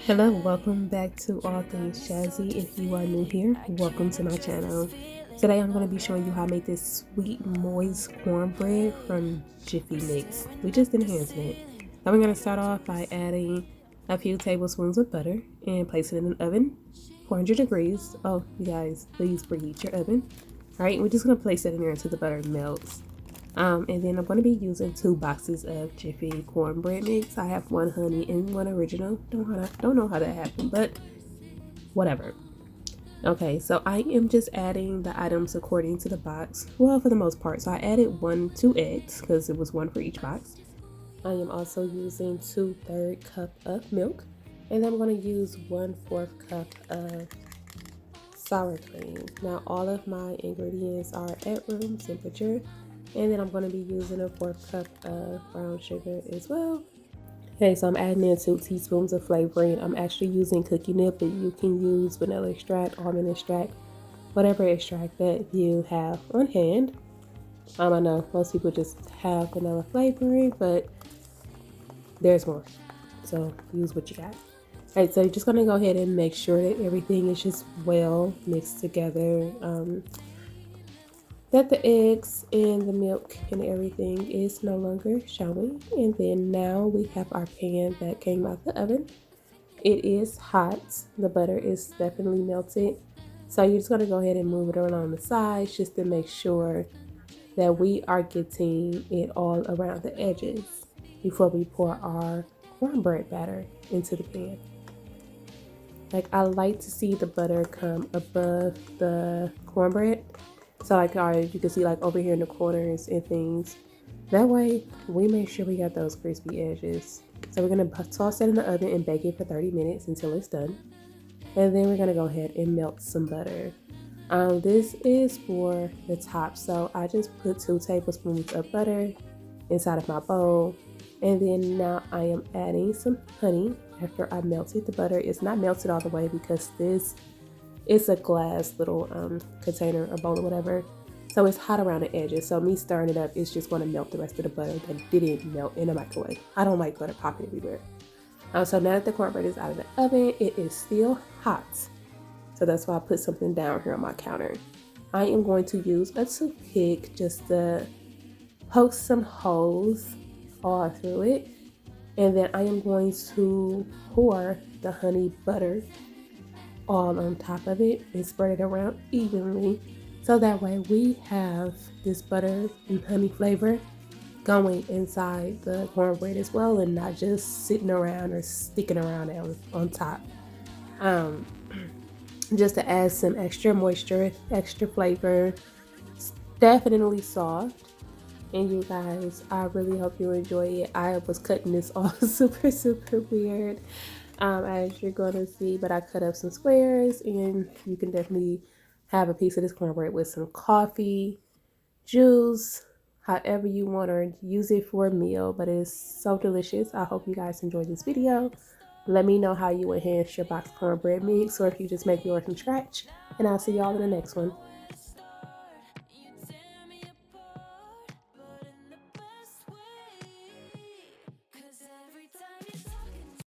Hello, welcome back to All Things Jazzy. If you are new here, welcome to my channel. Today I'm going to be showing you how I make this sweet moist cornbread from Jiffy Mix. We just enhanced it. Now we're going to start off by adding a few tablespoons of butter and place it in an oven, 400 degrees. Oh, you guys, please preheat your oven. Alright, we're just going to place it in there until the butter melts. And then I'm going to be using 2 boxes of Jiffy Cornbread mix. I have one honey and one original. Don't know how that happened, but whatever. Okay, so I am just adding the items according to the box. Well, for the most part. So I added 2 eggs because it was one for each box. I am also using 2/3 cup of milk. And I'm going to use 1/4 cup of sour cream. Now all of my ingredients are at room temperature. And then I'm going to be using a 1/4 cup of brown sugar as well. Okay, so I'm adding in 2 teaspoons of flavoring. I'm actually using cookie nib, but you can use vanilla extract, almond extract, whatever extract that you have on hand. I know most people just have vanilla flavoring, but there's more. So use what you got. Alright, so you're just going to go ahead and make sure that everything is just well mixed together. That the eggs and the milk and everything is no longer showing. And then now we have our pan that came out the oven. It is hot. The butter is definitely melted. So you're just going to go ahead and move it around the sides just to make sure that we are getting it all around the edges before we pour our cornbread batter into the pan. Like, I like to see the butter come above the cornbread. So like, you can see like over here in the corners and things. That way we make sure we got those crispy edges. So we're going to toss it in the oven and bake it for 30 minutes until it's done. And then we're going to go ahead and melt some butter. This is for the top. So I just put 2 tablespoons of butter inside of my bowl. And then now I am adding some honey after I melted the butter. It's not melted all the way because it's a glass little container or bowl or whatever. So it's hot around the edges. So me stirring it up is just going to melt the rest of the butter that didn't melt in the microwave. I don't like butter popping everywhere. So now that the cornbread is out of the oven, it is still hot. So that's why I put something down here on my counter. I am going to use a toothpick just to poke some holes all through it. And then I am going to pour the honey butter all on top of it and spread it around evenly, so that way we have this butter and honey flavor going inside the cornbread as well, and not just sitting around or sticking around on top. Just to add some extra moisture, extra flavor. It's definitely soft. And you guys, I really hope you enjoy it. I was cutting this all super weird, as you're going to see, but I cut up some squares, and you can definitely have a piece of this cornbread with some coffee, juice, however you want, or use it for a meal, but it's so delicious. I hope you guys enjoyed this video. Let me know how you enhance your box cornbread mix, or if you just make yours from scratch, and I'll see y'all in the next one.